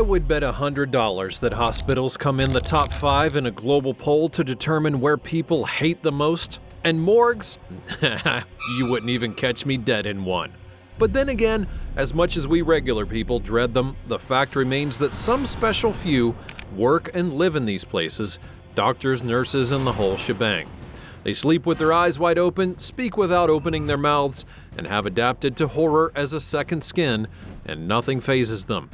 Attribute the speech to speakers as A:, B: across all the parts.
A: I would bet $100 that hospitals come in the top 5 in a global poll to determine where people hate the most. And morgues? You wouldn't even catch me dead in one. But then again, as much as we regular people dread them, the fact remains that some special few work and live in these places, doctors, nurses, and the whole shebang. They sleep with their eyes wide open, speak without opening their mouths, and have adapted to horror as a second skin, and nothing phases them.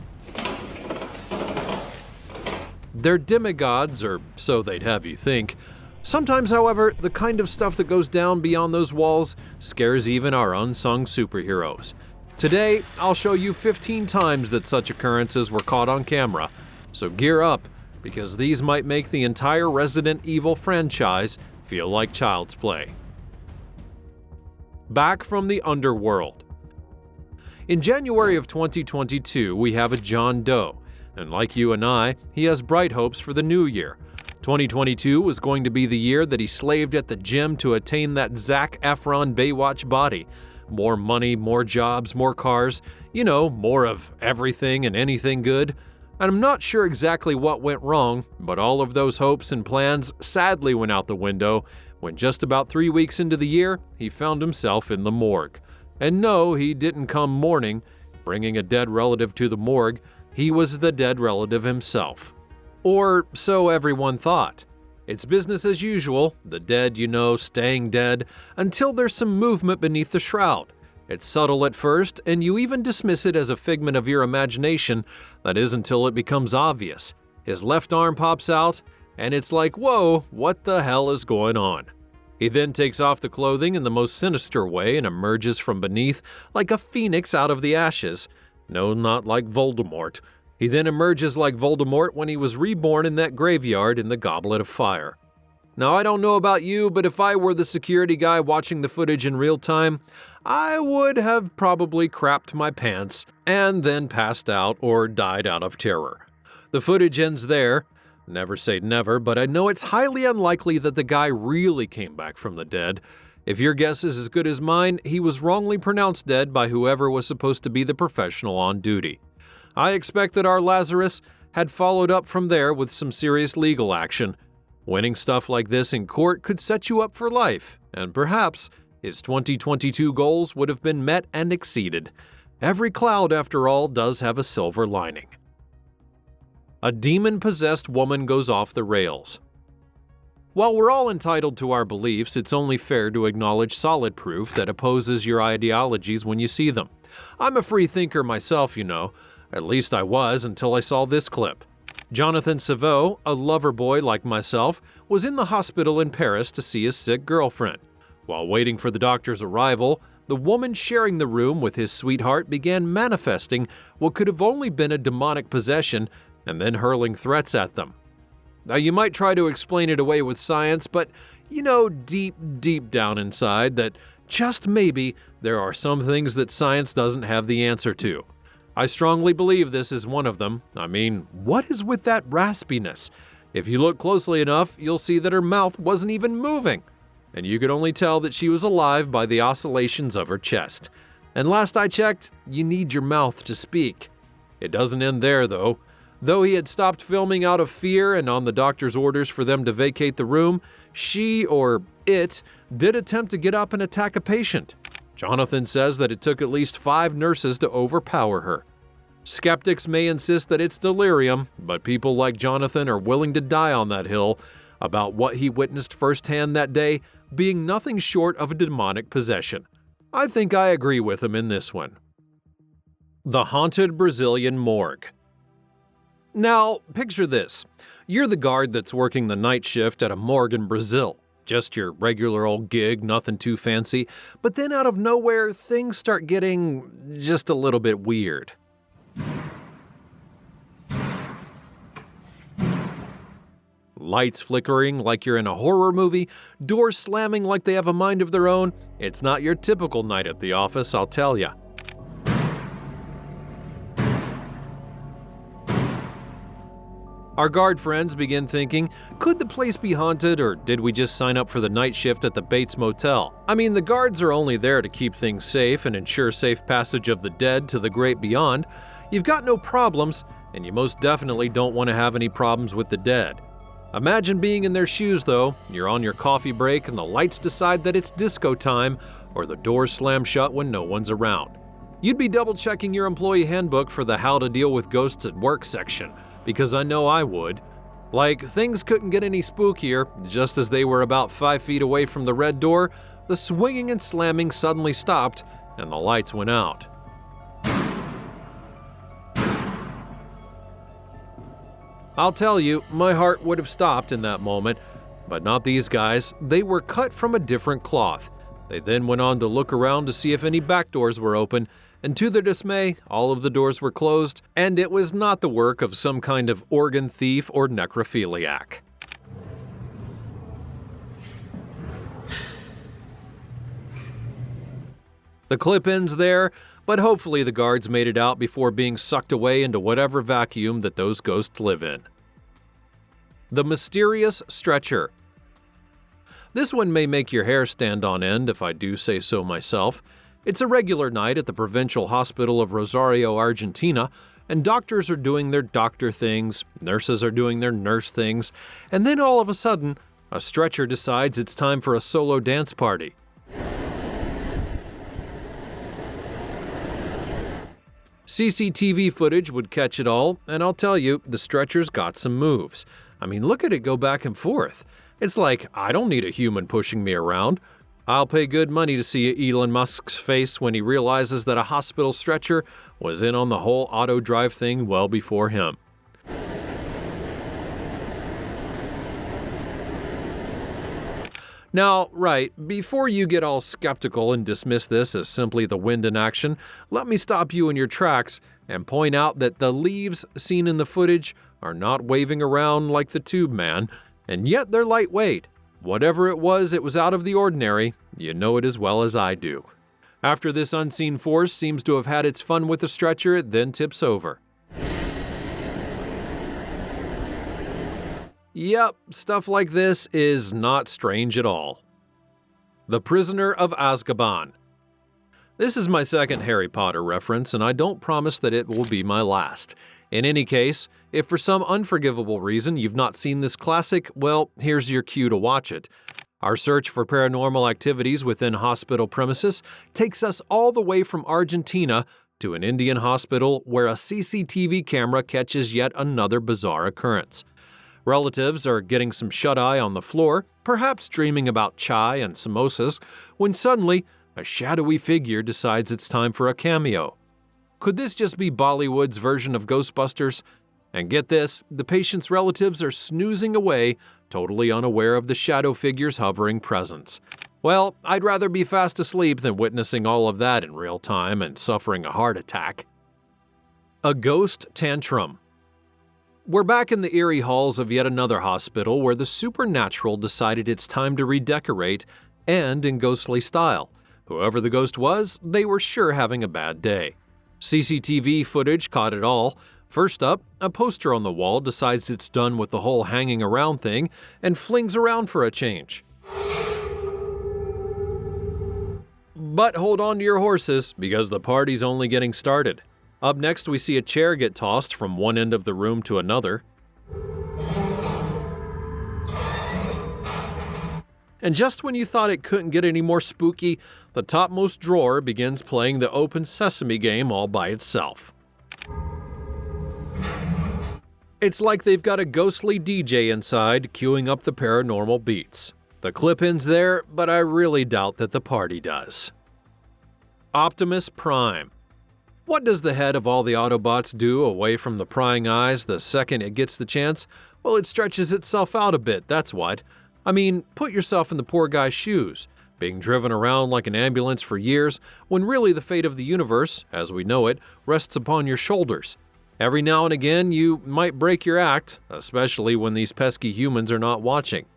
A: They're demigods, or so they'd have you think. Sometimes, however, the kind of stuff that goes down beyond those walls scares even our unsung superheroes. Today, I'll show you 15 times that such occurrences were caught on camera, so gear up, because these might make the entire Resident Evil franchise feel like child's play. Back from the underworld. In January of 2022, we have a John Doe, and like you and I, he has bright hopes for the new year. 2022 was going to be the year that he slaved at the gym to attain that Zac Efron Baywatch body. More money, more jobs, more cars, more of everything and anything good. And I'm not sure exactly what went wrong, but all of those hopes and plans sadly went out the window when just about 3 weeks into the year, he found himself in the morgue. And no, he didn't come mourning, bringing a dead relative to the morgue. He was the dead relative himself. Or so everyone thought. It's business as usual, the dead, staying dead, until there's some movement beneath the shroud. It's subtle at first, and you even dismiss it as a figment of your imagination. That is until it becomes obvious. His left arm pops out, and it's like, whoa, what the hell is going on? He then takes off the clothing in the most sinister way and emerges from beneath like a phoenix out of the ashes. No, not like Voldemort. He then emerges like Voldemort when he was reborn in that graveyard in the Goblet of Fire. Now, I don't know about you, but if I were the security guy watching the footage in real time, I would have probably crapped my pants and then passed out or died out of terror. The footage ends there. Never say never, but I know it's highly unlikely that the guy really came back from the dead. If your guess is as good as mine, he was wrongly pronounced dead by whoever was supposed to be the professional on duty. I expect that our Lazarus had followed up from there with some serious legal action. Winning stuff like this in court could set you up for life, and perhaps his 2022 goals would have been met and exceeded. Every cloud, after all, does have a silver lining. A demon-possessed woman goes off the rails. While we're all entitled to our beliefs, it's only fair to acknowledge solid proof that opposes your ideologies when you see them. I'm a free thinker myself, At least I was until I saw this clip. Jonathan Savot, a lover boy like myself, was in the hospital in Paris to see his sick girlfriend. While waiting for the doctor's arrival, the woman sharing the room with his sweetheart began manifesting what could have only been a demonic possession and then hurling threats at them. Now, you might try to explain it away with science, but you know deep down inside that just maybe there are some things that science doesn't have the answer to. I strongly believe this is one of them. I mean, what is with that raspiness? If you look closely enough, you'll see that her mouth wasn't even moving, and you could only tell that she was alive by the oscillations of her chest. And last I checked, you need your mouth to speak. It doesn't end there, though. Though he had stopped filming out of fear and on the doctor's orders for them to vacate the room, she, or it, did attempt to get up and attack a patient. Jonathan says that it took at least 5 nurses to overpower her. Skeptics may insist that it's delirium, but people like Jonathan are willing to die on that hill about what he witnessed firsthand that day being nothing short of a demonic possession. I think I agree with him in this one. The haunted Brazilian morgue. Now, picture this. You're the guard that's working the night shift at a morgue in Brazil. Just your regular old gig, nothing too fancy. But then out of nowhere, things start getting just a little bit weird. Lights flickering like you're in a horror movie, doors slamming like they have a mind of their own. It's not your typical night at the office, I'll tell ya. Our guard friends begin thinking, could the place be haunted, or did we just sign up for the night shift at the Bates Motel? I mean, the guards are only there to keep things safe and ensure safe passage of the dead to the great beyond. You've got no problems, and you most definitely don't want to have any problems with the dead. Imagine being in their shoes though. You're on your coffee break and the lights decide that it's disco time, or the doors slam shut when no one's around. You'd be double-checking your employee handbook for the how to deal with ghosts at work section, because I know I would. Like, things couldn't get any spookier. Just as they were about 5 feet away from the red door, the swinging and slamming suddenly stopped and the lights went out. I'll tell you, my heart would have stopped in that moment, but not these guys. They were cut from a different cloth. They then went on to look around to see if any back doors were open, and to their dismay, all of the doors were closed, and it was not the work of some kind of organ thief or necrophiliac. The clip ends there, but hopefully the guards made it out before being sucked away into whatever vacuum that those ghosts live in. The mysterious stretcher. This one may make your hair stand on end if I do say so myself. It's a regular night at the Provincial Hospital of Rosario, Argentina, and doctors are doing their doctor things, nurses are doing their nurse things, and then all of a sudden, a stretcher decides it's time for a solo dance party. CCTV footage would catch it all, and I'll tell you, the stretcher's got some moves. I mean, look at it go back and forth. It's like, I don't need a human pushing me around. I'll pay good money to see Elon Musk's face when he realizes that a hospital stretcher was in on the whole auto drive thing well before him. Now, right, before you get all skeptical and dismiss this as simply the wind in action, let me stop you in your tracks and point out that the leaves seen in the footage are not waving around like the Tube Man, and yet they're lightweight. Whatever it was out of the ordinary. You know it as well as I do. After this unseen force seems to have had its fun with the stretcher, it then tips over. Yep, stuff like this is not strange at all. The Prisoner of Azkaban. This is my second Harry Potter reference, and I don't promise that it will be my last. In any case, if for some unforgivable reason you've not seen this classic, well, here's your cue to watch it. Our search for paranormal activities within hospital premises takes us all the way from Argentina to an Indian hospital where a CCTV camera catches yet another bizarre occurrence. Relatives are getting some shut-eye on the floor, perhaps dreaming about chai and samosas, when suddenly a shadowy figure decides it's time for a cameo. Could this just be Bollywood's version of Ghostbusters? And get this, the patient's relatives are snoozing away, totally unaware of the shadow figure's hovering presence. Well, I'd rather be fast asleep than witnessing all of that in real time and suffering a heart attack. A ghost tantrum. We're back in the eerie halls of yet another hospital where the supernatural decided it's time to redecorate, and in ghostly style. Whoever the ghost was, they were sure having a bad day. CCTV footage caught it all. First up, a poster on the wall decides it's done with the whole hanging around thing and flings around for a change. But hold on to your horses, because the party's only getting started. Up next, we see a chair get tossed from one end of the room to another. And just when you thought it couldn't get any more spooky, the topmost drawer begins playing the Open Sesame game all by itself. It's like they've got a ghostly DJ inside queuing up the paranormal beats. The clip ends there, but I really doubt that the party does. Optimus Prime. What does the head of all the Autobots do away from the prying eyes the second it gets the chance? Well, it stretches itself out a bit, that's what. I mean, put yourself in the poor guy's shoes, being driven around like an ambulance for years, when really the fate of the universe, as we know it, rests upon your shoulders. Every now and again, you might break your act, especially when these pesky humans are not watching.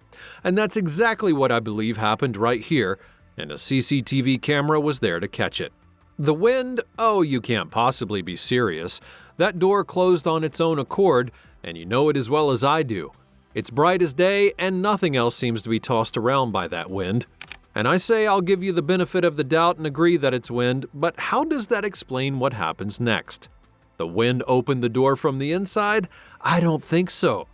A: And that's exactly what I believe happened right here, and a CCTV camera was there to catch it. The wind? Oh, you can't possibly be serious. That door closed on its own accord, and you know it as well as I do. It's bright as day, and nothing else seems to be tossed around by that wind. And I say I'll give you the benefit of the doubt and agree that it's wind, but how does that explain what happens next? The wind opened the door from the inside? I don't think so.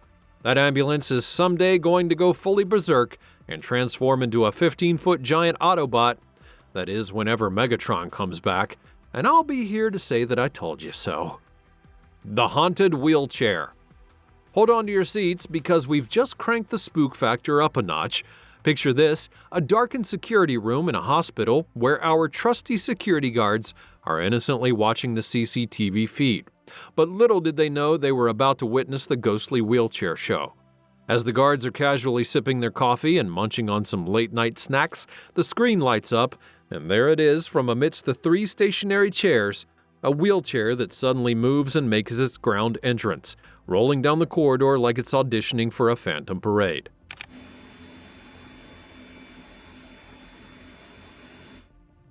A: That ambulance is someday going to go fully berserk and transform into a 15-foot giant Autobot. That is, whenever Megatron comes back, and I'll be here to say that I told you so. The haunted wheelchair. Hold on to your seats because we've just cranked the spook factor up a notch. Picture this, a darkened security room in a hospital where our trusty security guards are innocently watching the CCTV feed. But little did they know they were about to witness the ghostly wheelchair show. As the guards are casually sipping their coffee and munching on some late-night snacks, the screen lights up, and there it is from amidst the 3 stationary chairs, a wheelchair that suddenly moves and makes its ground entrance, rolling down the corridor like it's auditioning for a phantom parade.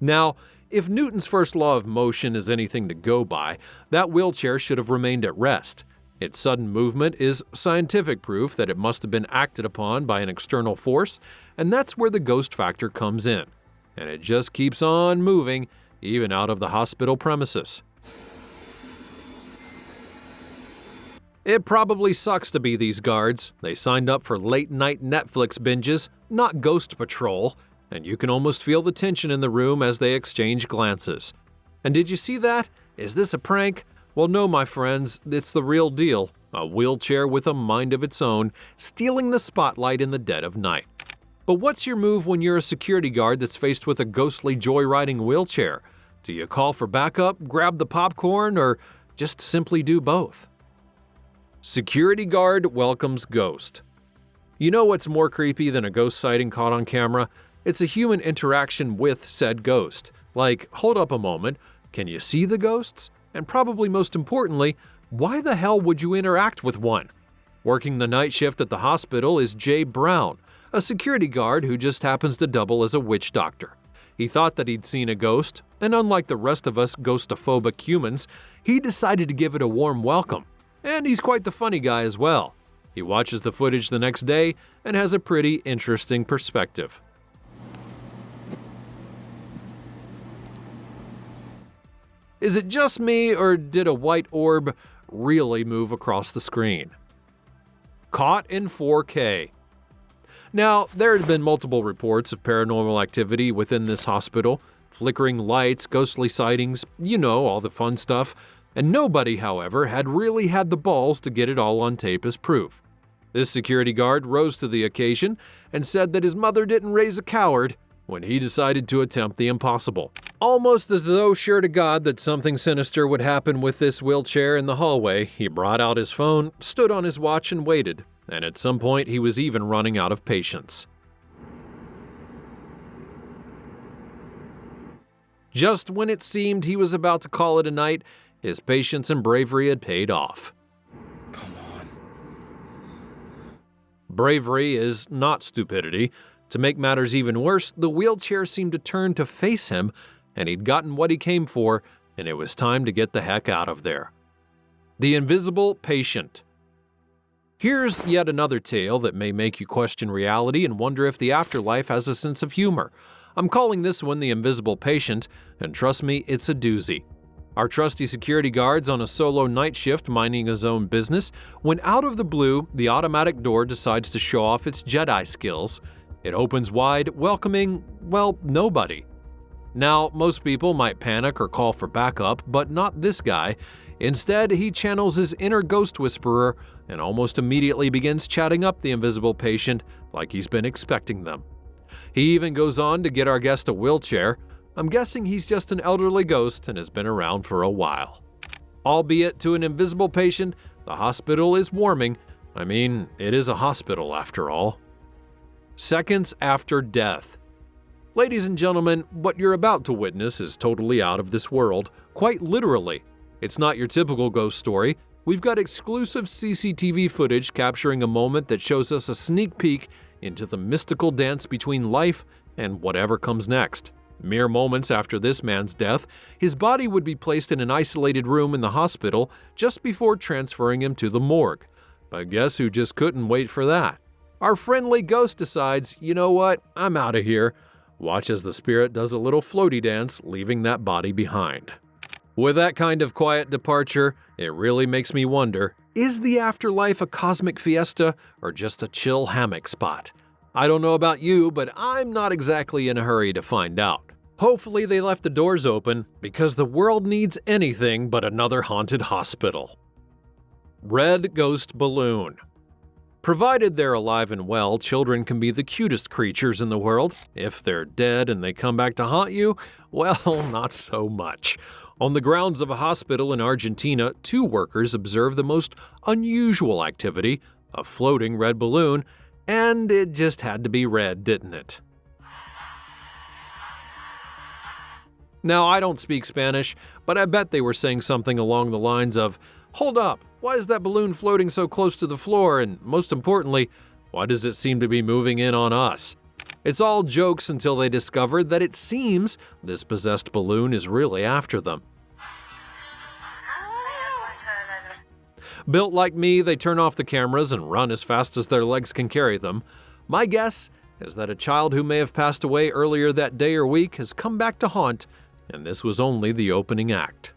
A: Now, if Newton's first law of motion is anything to go by, that wheelchair should have remained at rest. Its sudden movement is scientific proof that it must have been acted upon by an external force, and that's where the ghost factor comes in. And it just keeps on moving, even out of the hospital premises. It probably sucks to be these guards. They signed up for late-night Netflix binges, not Ghost Patrol, and you can almost feel the tension in the room as they exchange glances. And did you see that? Is this a prank? Well, no, my friends, it's the real deal. A wheelchair with a mind of its own, stealing the spotlight in the dead of night. But what's your move when you're a security guard that's faced with a ghostly joyriding wheelchair? Do you call for backup, grab the popcorn, or just simply do both? Security guard welcomes ghost. You know what's more creepy than a ghost sighting caught on camera? It's a human interaction with said ghost. Like, hold up a moment, can you see the ghosts? And probably most importantly, why the hell would you interact with one? Working the night shift at the hospital is Jay Brown, a security guard who just happens to double as a witch doctor. He thought that he'd seen a ghost, and unlike the rest of us ghostophobic humans, he decided to give it a warm welcome. And he's quite the funny guy as well. He watches the footage the next day and has a pretty interesting perspective. Is it just me, or did a white orb really move across the screen? Caught in 4K. Now, there had been multiple reports of paranormal activity within this hospital, flickering lights, ghostly sightings, you know, all the fun stuff, and nobody, however, had really had the balls to get it all on tape as proof. This security guard rose to the occasion and said that his mother didn't raise a coward when he decided to attempt the impossible. Almost as though sure to God that something sinister would happen with this wheelchair in the hallway, he brought out his phone, stood on his watch and waited, and at some point he was even running out of patience. Just when it seemed he was about to call it a night, his patience and bravery had paid off.
B: Come on.
A: Bravery is not stupidity. To make matters even worse, the wheelchair seemed to turn to face him, and he'd gotten what he came for, and it was time to get the heck out of there. The invisible patient. Here's yet another tale that may make you question reality and wonder if the afterlife has a sense of humor. I'm calling this one the invisible patient, and trust me, it's a doozy. Our trusty security guard's on a solo night shift minding his own business when out of the blue, the automatic door decides to show off its Jedi skills. It opens wide, welcoming, well, nobody. Now, most people might panic or call for backup, but not this guy. Instead, he channels his inner ghost whisperer and almost immediately begins chatting up the invisible patient like he's been expecting them. He even goes on to get our guest a wheelchair. I'm guessing he's just an elderly ghost and has been around for a while. Albeit to an invisible patient, the hospital is warming. I mean, it is a hospital after all. Seconds after death. Ladies and gentlemen, what you're about to witness is totally out of this world, quite literally. It's not your typical ghost story. We've got exclusive CCTV footage capturing a moment that shows us a sneak peek into the mystical dance between life and whatever comes next. Mere moments after this man's death, his body would be placed in an isolated room in the hospital just before transferring him to the morgue. But guess who just couldn't wait for that? Our friendly ghost decides, you know what, I'm out of here. Watch as the spirit does a little floaty dance, leaving that body behind. With that kind of quiet departure, it really makes me wonder, is the afterlife a cosmic fiesta or just a chill hammock spot? I don't know about you, but I'm not exactly in a hurry to find out. Hopefully they left the doors open, because the world needs anything but another haunted hospital. Red Ghost Balloon. Provided they're alive and well, children can be the cutest creatures in the world. If they're dead and they come back to haunt you, well, not so much. On the grounds of a hospital in Argentina, 2 workers observed the most unusual activity, a floating red balloon, and it just had to be red, didn't it? Now, I don't speak Spanish, but I bet they were saying something along the lines of, "Hold up, why is that balloon floating so close to the floor, and most importantly, why does it seem to be moving in on us?" It's all jokes until they discovered that it seems this possessed balloon is really after them. Built like me, they turn off the cameras and run as fast as their legs can carry them. My guess is that a child who may have passed away earlier that day or week has come back to haunt, and this was only the opening act.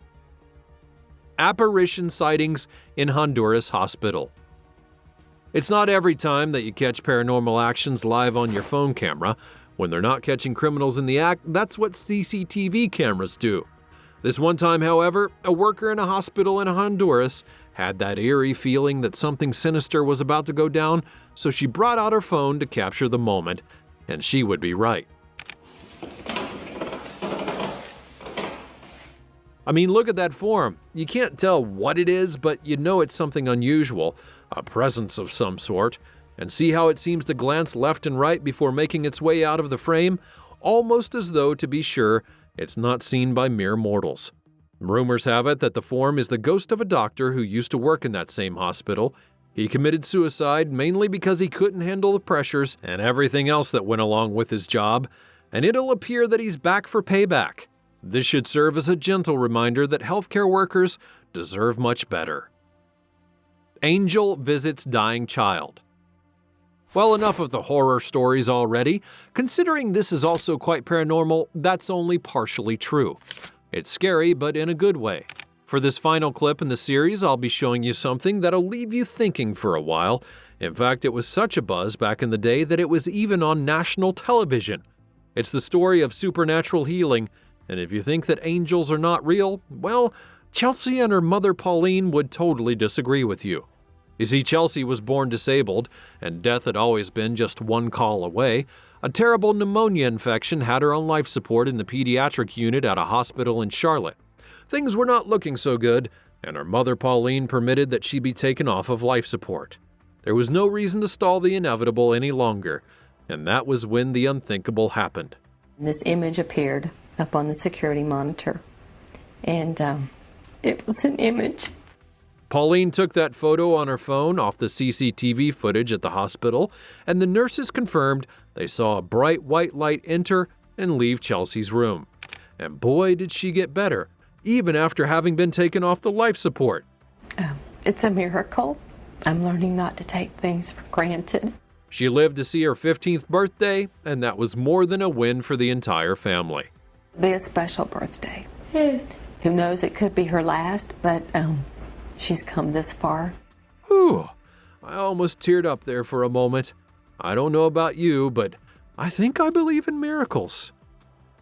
A: Apparition sightings in Honduras hospital. It's not every time that you catch paranormal actions live on your phone camera. When they're not catching criminals in the act, that's what CCTV cameras do. This one time, however, a worker in a hospital in Honduras had that eerie feeling that something sinister was about to go down, so she brought out her phone to capture the moment, and she would be right. I mean, look at that form. You can't tell what it is, but you know it's something unusual, a presence of some sort. And see how it seems to glance left and right before making its way out of the frame, almost as though to be sure it's not seen by mere mortals. Rumors have it that the form is the ghost of a doctor who used to work in that same hospital. He committed suicide mainly because he couldn't handle the pressures and everything else that went along with his job, and it'll appear that he's back for payback. This should serve as a gentle reminder that healthcare workers deserve much better. Angel visits dying child. Well, enough of the horror stories already. Considering this is also quite paranormal, that's only partially true. It's scary, but in a good way. For this final clip in the series, I'll be showing you something that'll leave you thinking for a while. In fact, it was such a buzz back in the day that it was even on national television. It's the story of supernatural healing, and if you think that angels are not real, well, Chelsea and her mother Pauline would totally disagree with you. You see, Chelsea was born disabled, and death had always been just one call away. A terrible pneumonia infection had her on life support in the pediatric unit at a hospital in Charlotte. Things were not looking so good, and her mother Pauline permitted that she be taken off of life support. There was no reason to stall the inevitable any longer, and that was when the unthinkable happened.
B: This image appeared up on the security monitor, and it was an image.
A: Pauline took that photo on her phone off the CCTV footage at the hospital, and the nurses confirmed they saw a bright white light enter and leave Chelsea's room. And boy, did she get better, even after having been taken off the life support.
B: It's a miracle. I'm learning not to take things for granted.
A: She lived to see her 15th birthday, and that was more than a win for the entire family.
B: Be a special birthday. Who knows, it could be her last, but she's come this far.
A: Whew, I almost teared up there for a moment. I don't know about you, but I think I believe in miracles.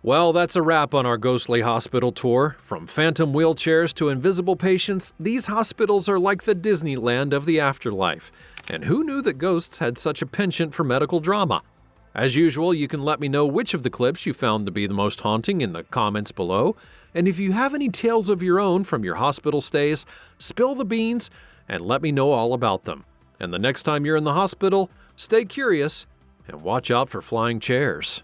A: Well, that's a wrap on our ghostly hospital tour. From phantom wheelchairs to invisible patients, these hospitals are like the Disneyland of the afterlife. And who knew that ghosts had such a penchant for medical drama? As usual, you can let me know which of the clips you found to be the most haunting in the comments below. And if you have any tales of your own from your hospital stays, spill the beans and let me know all about them. And the next time you're in the hospital, stay curious and watch out for flying chairs.